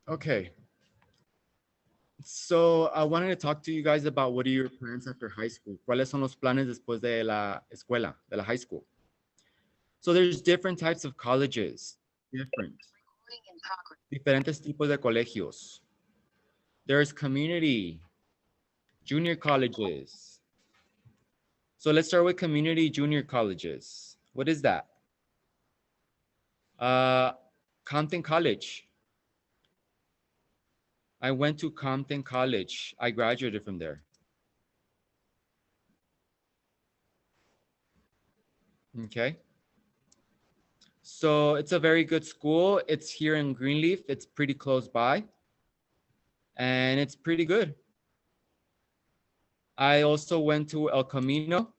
Okay. So I wanted to talk to you guys about what are your plans after high school. ¿Cuáles son los planes después de la escuela, de la high school? So there's different types of colleges, different, diferentes tipos de colegios. There's community, junior colleges. So let's start with community junior colleges. What is that? Uh, Compton College. I went to Compton College. I graduated from there. Okay. So it's a very good school. It's here in Greenleaf. It's pretty close by. And it's pretty good. I also went to El Camino.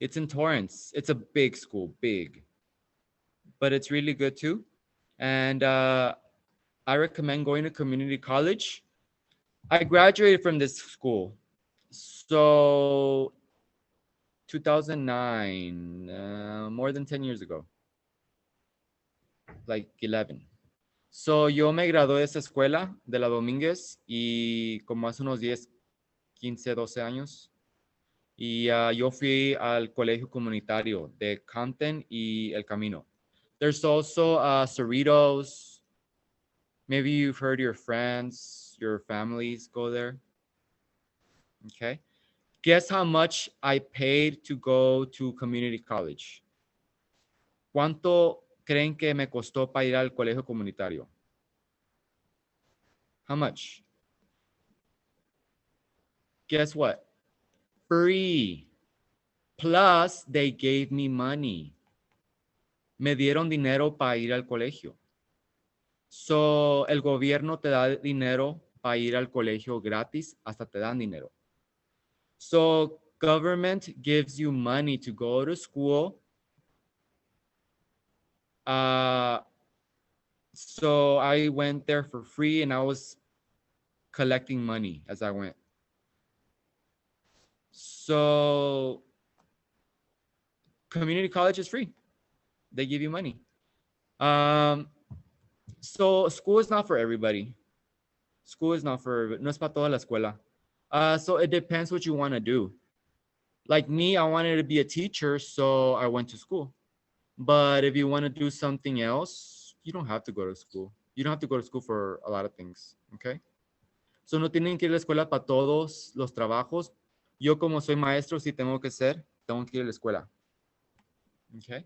It's in Torrance. It's a big school, big. But it's really good too. And I recommend going to community college. I graduated from this school. So 2009, more than 10 years ago, like 11. So yo me gradué de esa escuela, de la Domínguez, y como hace unos 10, 15, 12 años. Y yo fui al colegio comunitario de Compton y El Camino. There's also Cerritos. Maybe you've heard your friends, your families go there. Okay. Guess how much I paid to go to community college? ¿Cuánto creen que me costó para ir al colegio comunitario? How much? Guess what? Free. Plus, they gave me money. Me dieron dinero para ir al colegio. So, el gobierno te da dinero para ir al colegio gratis, hasta te dan dinero. So, government gives you money to go to school. So I went there for free and I was collecting money as I went. So community college is free. They give you money. So school is not for everybody. School is not for, no es para toda la escuela. So it depends what you want to do. Like me, I wanted to be a teacher, so I went to school. But if you want to do something else, you don't have to go to school. You don't have to go to school for a lot of things, okay? So no tienen que ir a la escuela para todos los trabajos. Yo como soy maestro, si tengo que ser, tengo que ir a la escuela. Okay?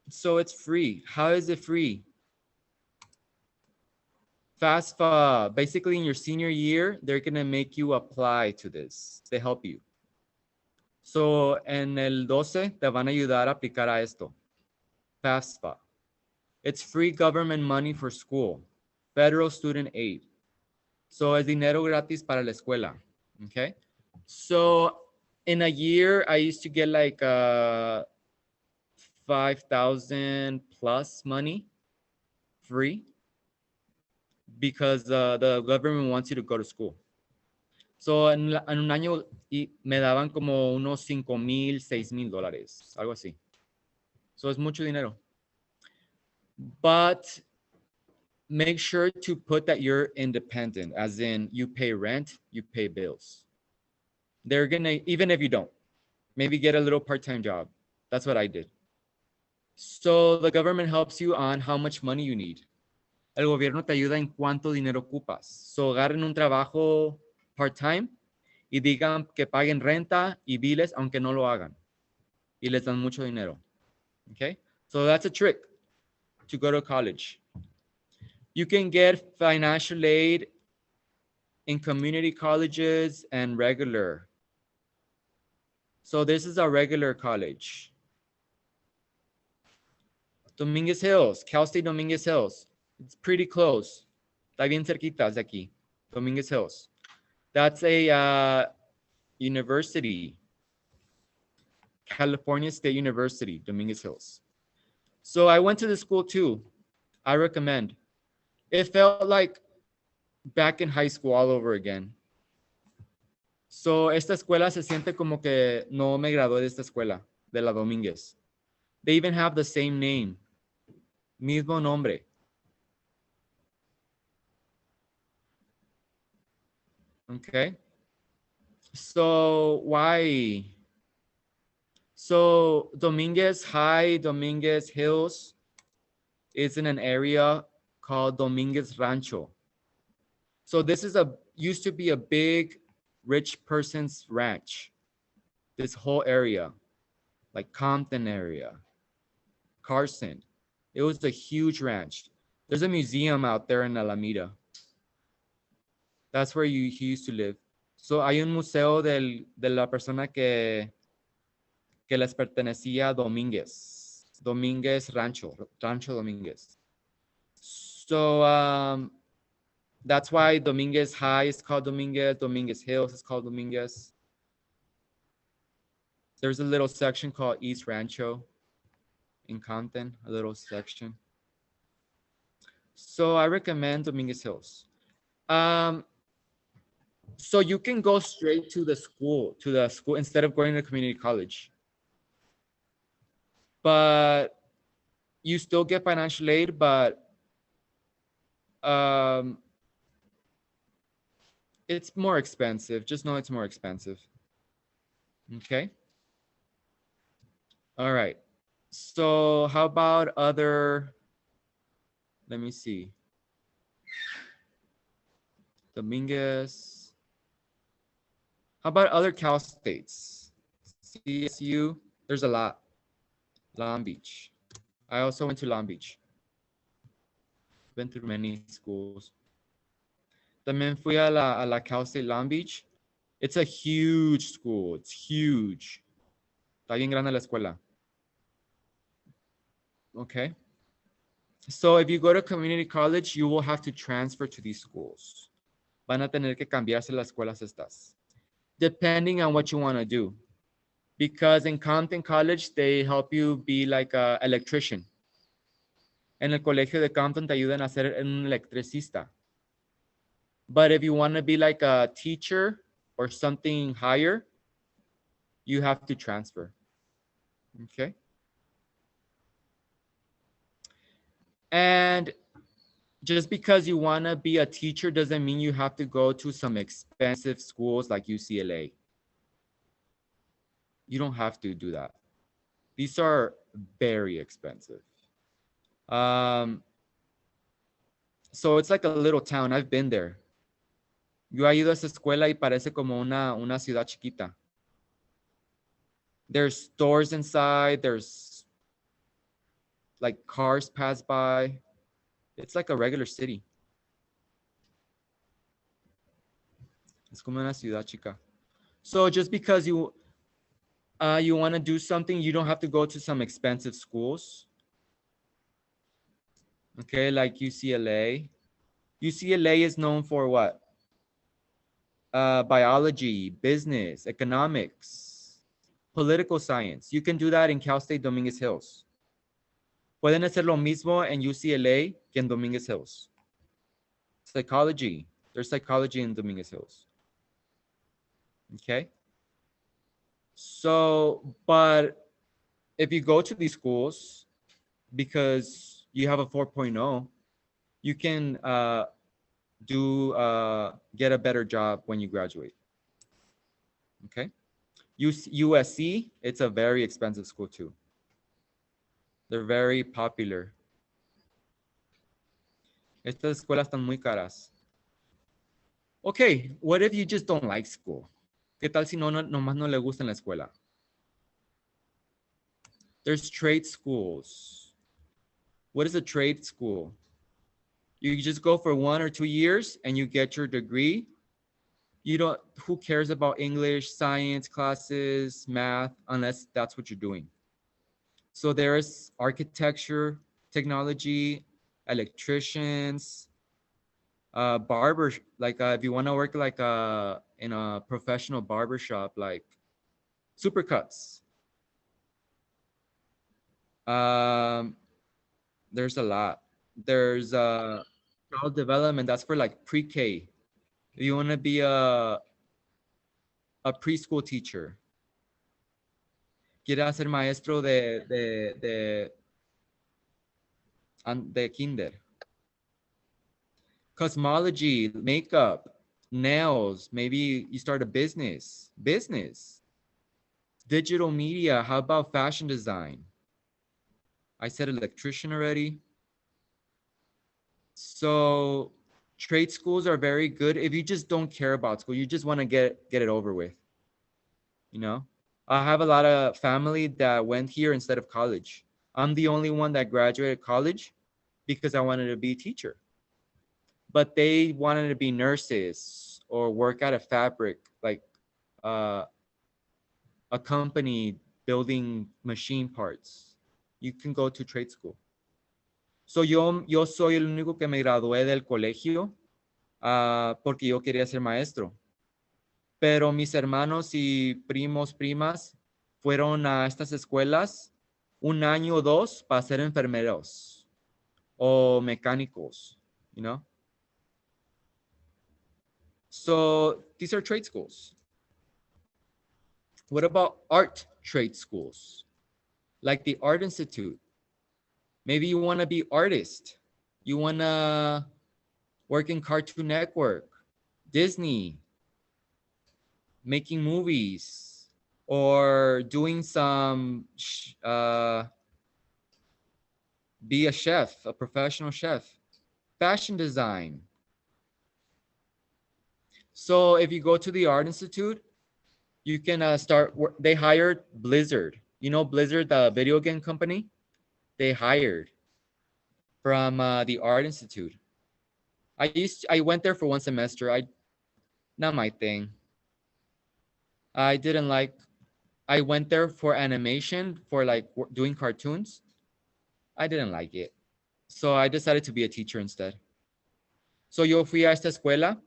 So it's free. How is it free? FAFSA. Basically, in your senior year, they're going to make you apply to this. They help you. So, en el 12, te van a ayudar a aplicar a esto. FAFSA. It's free government money for school. Federal student aid. So, es dinero gratis para la escuela. Okay? So, in a year, I used to get like 5,000 plus money free because the government wants you to go to school. So, en un año me daban como unos 5,000, 6,000 dólares, algo así. So, es mucho dinero. But make sure to put that you're independent, as in you pay rent, you pay bills. They're gonna, even if you don't, maybe get a little part-time job. That's what I did. So the government helps you on how much money you need. El gobierno te ayuda en cuánto dinero ocupas. So agarren un trabajo part-time y digan que paguen renta y biles aunque no lo hagan. Y les dan mucho dinero. Okay? So that's a trick to go to college. You can get financial aid in community colleges and regular. So this is a regular college. Dominguez Hills, Cal State Dominguez Hills. It's pretty close. Está bien cerquitas de aquí. Dominguez Hills. That's a university. California State University, Dominguez Hills. So I went to the school too. I recommend. It felt like back in high school all over again. So esta escuela se siente como que no me gradué de esta escuela, de la Domínguez. They even have the same name. Mismo nombre. Okay. So why? So Dominguez High, Dominguez Hills is in an area called Dominguez Rancho. So this is a used to be a big rich person's ranch. This whole area, like Compton area, Carson. It was a huge ranch. There's a museum out there in Alameda. That's where he used to live. So hay un museo de la persona que les pertenecía a Domínguez. Domínguez Rancho, Rancho Domínguez. So that's why Dominguez High is called Dominguez. Dominguez Hills is called Dominguez. There's a little section called East Rancho in Compton, a little section. So I recommend Dominguez Hills. So you can go straight to the school instead of going to community college. But you still get financial aid, but it's more expensive. Just know it's more expensive. Okay. All right. So how about other, let me see. Dominguez. How about other Cal states? CSU, there's a lot. Long Beach. I also went to Long Beach. Been through many schools. También fui a la Cal State Long Beach. It's a huge school. It's huge. Está bien grande la escuela. Okay. So if you go to community college, you will have to transfer to these schools. Van a tener que cambiarse las escuelas estas, depending on what you want to do. Because in Compton College, they help you be like an electrician. En el colegio de Compton te ayudan a ser un electricista. But if you want to be like a teacher or something higher, you have to transfer. Okay. And just because you want to be a teacher doesn't mean you have to go to some expensive schools like UCLA. You don't have to do that. These are very expensive. So it's like a little town. I've been there. Yo he ido a esa escuela y parece como una ciudad chiquita. There's stores inside. There's like cars pass by. It's like a regular city. Es como una ciudad chica. So just because you want to do something, you don't have to go to some expensive schools. Okay, like UCLA. UCLA is known for what? Biology, business, economics, political science. You can do that in Cal State Dominguez Hills. Pueden hacer lo mismo en UCLA que en Dominguez Hills. Psychology. There's psychology in Dominguez Hills. Okay. So, but if you go to these schools because you have a 4.0, you can get a better job when you graduate. Okay. USC, it's a very expensive school too. They're very popular. Estas escuelas están muy caras. Okay, what if you just don't like school? ¿Qué tal si nomás no le gusta en la escuela? There's trade schools. What is a trade school? You just go for 1 or 2 years and you get your degree. Who cares about English, science classes, math, unless that's what you're doing. So there's architecture, technology, electricians, barbers, like if you want to work like in a professional barber shop, like supercuts. There's a lot. There's child development. That's for like pre-K. If you want to be a preschool teacher. quiera ser maestro de kinder. Cosmology, makeup, nails, maybe you start a business. Digital media, how about fashion design? I said electrician already. So trade schools are very good if you just don't care about school. You just want to get it over with. You know, I have a lot of family that went here instead of college. I'm the only one that graduated college because I wanted to be a teacher. But they wanted to be nurses or work at a fabric, like uh, a company building machine parts. You can go to trade school. So yo soy el único que me gradué del colegio porque yo quería ser maestro. Pero mis hermanos y primos, primas fueron a estas escuelas un año o dos para ser enfermeros o mecánicos, you know? So these are trade schools. What about art trade schools? Like the Art Institute. Maybe you want to be artist. You want to work in Cartoon Network, Disney, making movies, or doing some, be a chef, a professional chef, fashion design. So if you go to the Art Institute, you can they hired Blizzard. You know Blizzard, the video game company? They hired from the Art Institute. I went there for one semester. Not my thing. I didn't like. I went there for animation, for like doing cartoons. I didn't like it, so I decided to be a teacher instead. So yo fui a esta escuela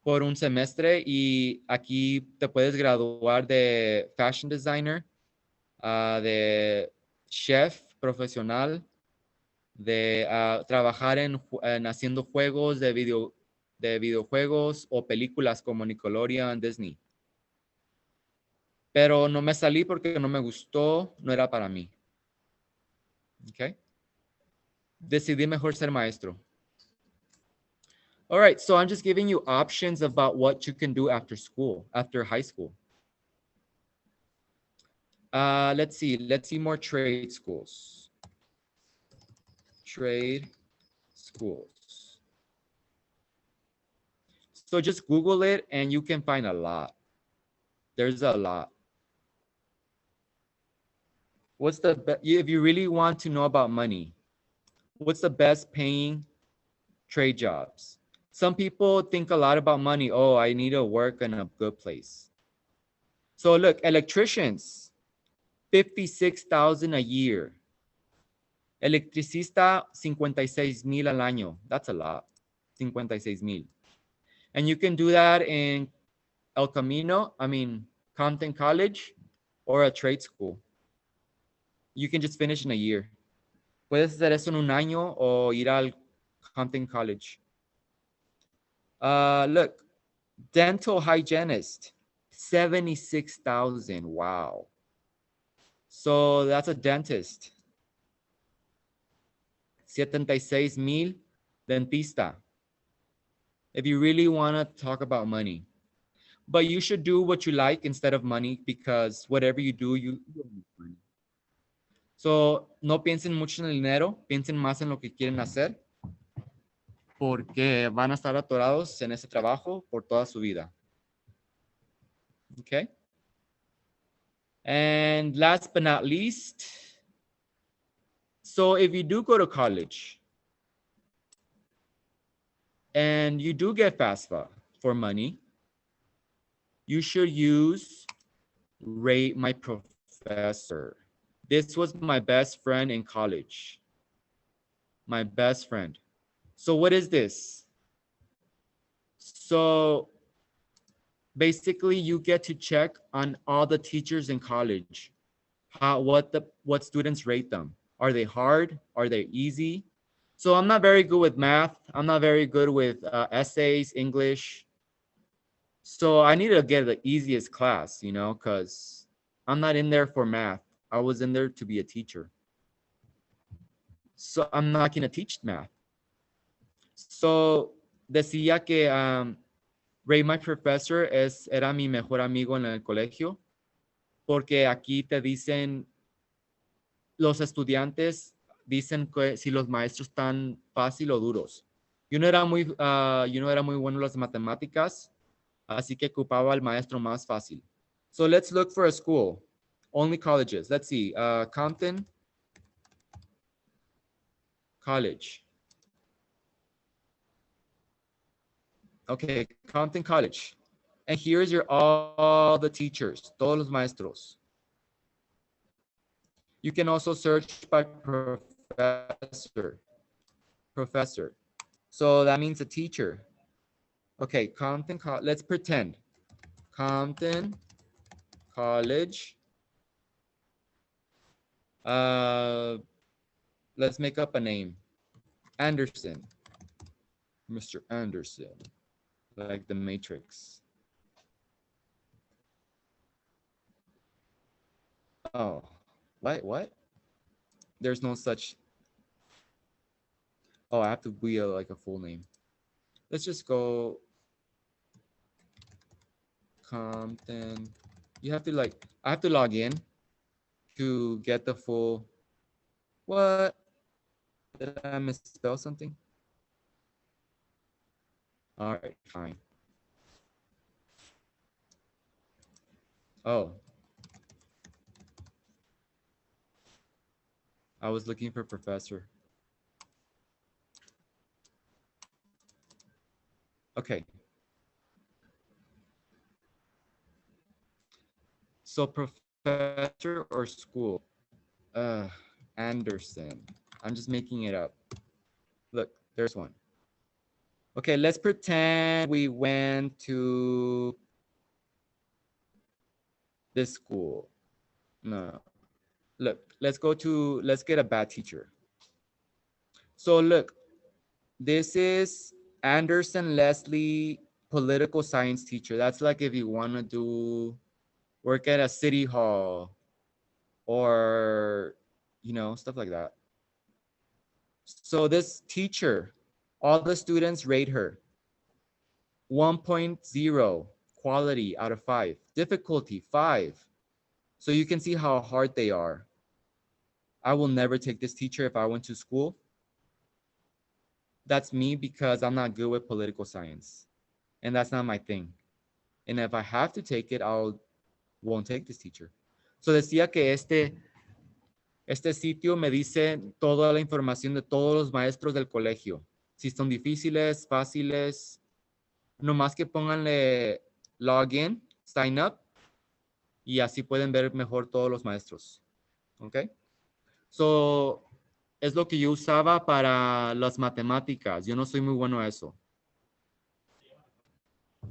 por un semestre y aquí te puedes graduar de fashion designer, de chef profesional, de trabajar en haciendo juegos de videojuegos o películas como Nickelodeon, Disney. Pero no me salí porque no me gustó, no era para mí. Okay. Decidí mejor ser maestro. All right, so I'm just giving you options about what you can do after school, after high school. Let's see more trade schools. Trade schools. So just Google it and you can find a lot. There's a lot. What's if you really want to know about money, what's the best paying trade jobs? Some people think a lot about money. Oh, I need to work in a good place. So look, electricians, 56,000 a year. Electricista, 56,000 al año. That's a lot, 56,000. And you can do that in El Camino, Compton College, or a trade school. You can just finish in a year. Puedes hacer eso en un año o ir al Compton College. Look, dental hygienist, 76,000. Wow. So that's a dentist. 76,000 dentista. If you really want to talk about money. But you should do what you like instead of money because whatever you do, you need money. So no piensen mucho en el dinero, piensen más en lo que quieren hacer porque van a estar atorados en ese trabajo por toda su vida. Okay? And last but not least, so if you do go to college and you do get FAFSA for money, you should use Rate My Professor. This was my best friend in college. My best friend. So what is this? So basically you get to check on all the teachers in college. What students rate them. Are they hard? Are they easy? So I'm not very good with math. I'm not very good with essays, English. So I need to get the easiest class, because I'm not in there for math. I was in there to be a teacher. So I'm not going to teach math. So decía que Ray, my professor, era mi mejor amigo en el colegio, porque aquí te dicen, los estudiantes dicen que si los maestros están fácil o duros. Yo no era muy bueno en las matemáticas, así que ocupaba al maestro más fácil. So let's look for a school. Only colleges. Let's see. Compton College. Okay, Compton College. And here's your all the teachers, todos los maestros. You can also search by professor. Professor. So that means a teacher. Okay, let's pretend. Compton College. Let's make up a name. Anderson. Mr. Anderson. Like the Matrix. Oh, what? There's no such. Oh, I have to be like a full name. Let's just go Compton. You have to I have to log in to get the full. What? Did I misspell something? All right, fine. Oh. I was looking for professor. Okay. So professor or school? Anderson. I'm just making it up. Look, there's one. Okay, let's pretend we went to this school. No. Look, let's get a bad teacher. So look, this is Anderson Leslie, political science teacher. That's like if you want to work at a city hall or, stuff like that. So this teacher, all the students rate her 1.0, quality out of 5, difficulty 5. So you can see how hard they are. I will never take this teacher if I went to school. That's me because I'm not good with political science. And that's not my thing. And if I have to take it, won't take this teacher. So decía que este sitio me dice toda la información de todos los maestros del colegio. Si son difíciles, fáciles, nomás que pónganle login, sign up, y así pueden ver mejor todos los maestros. ¿Ok? So, es lo que yo usaba para las matemáticas. Yo no soy muy bueno a eso.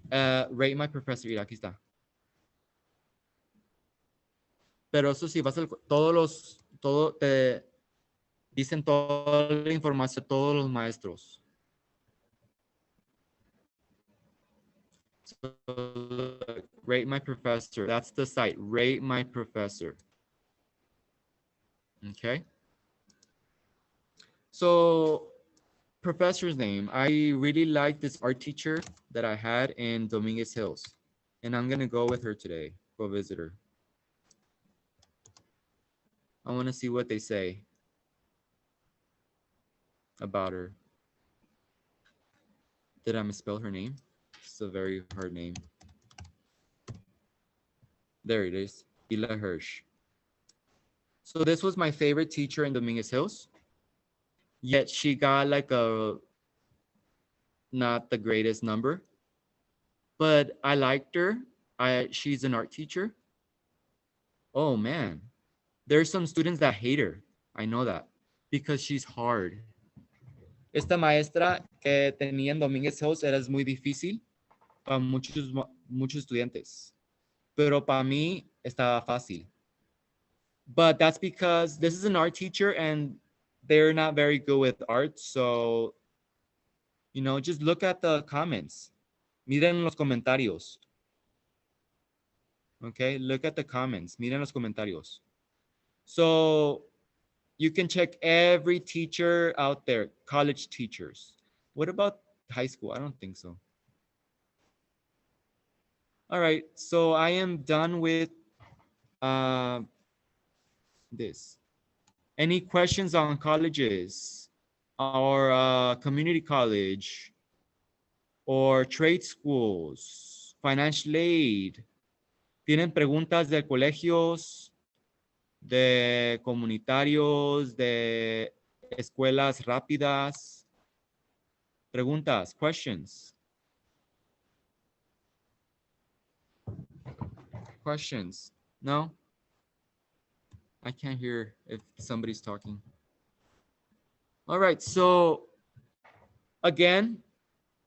Rate my professor. Mira, aquí está. Pero eso sí, te dicen toda la información de todos los maestros. So, rate my professor. That's the site. Rate my professor. Okay. So, professor's name. I really like this art teacher that I had in Dominguez Hills. And I'm going to go with her today. Go visit her. I want to see what they say about her. Did I misspell her name? It's a very hard name. There it is. Ila Hirsch. So this was my favorite teacher in Dominguez Hills. Yet she got like not the greatest number. But I liked her. She's an art teacher. Oh man. There's some students that hate her. I know that. Because she's hard. Esta maestra que tenía en Domínguez Hills era muy difícil para muchos estudiantes. Pero para mí estaba fácil. But that's because this is an art teacher and they're not very good with art. So, just look at the comments. Miren los comentarios. Okay, look at the comments. Miren los comentarios. So you can check every teacher out there, college teachers. What about high school? I don't think so. All right, so I am done with uh, this. Any questions on colleges or community college or trade schools, financial aid? ¿Tienen preguntas de colegios, de comunitarios, de escuelas rápidas? Preguntas, questions. Questions? No? I can't hear if somebody's talking. All right, so again,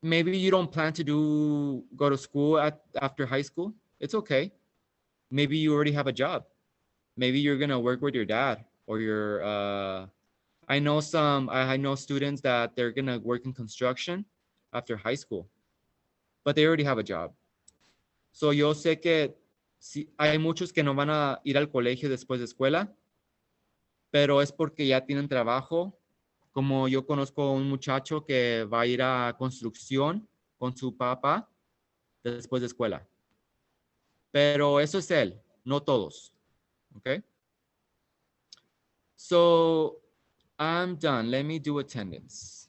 maybe you don't plan to go to school after high school. It's okay. Maybe you already have a job. Maybe you're gonna work with your dad or your I know students that they're gonna work in construction after high school, but they already have a job. So yo sé que sí, hay muchos que no van a ir al colegio después de escuela, pero es porque ya tienen trabajo. Como yo conozco un muchacho que va a ir a construcción con su papá después de escuela. Pero eso es él, no todos. Okay? So I'm done. Let me do attendance.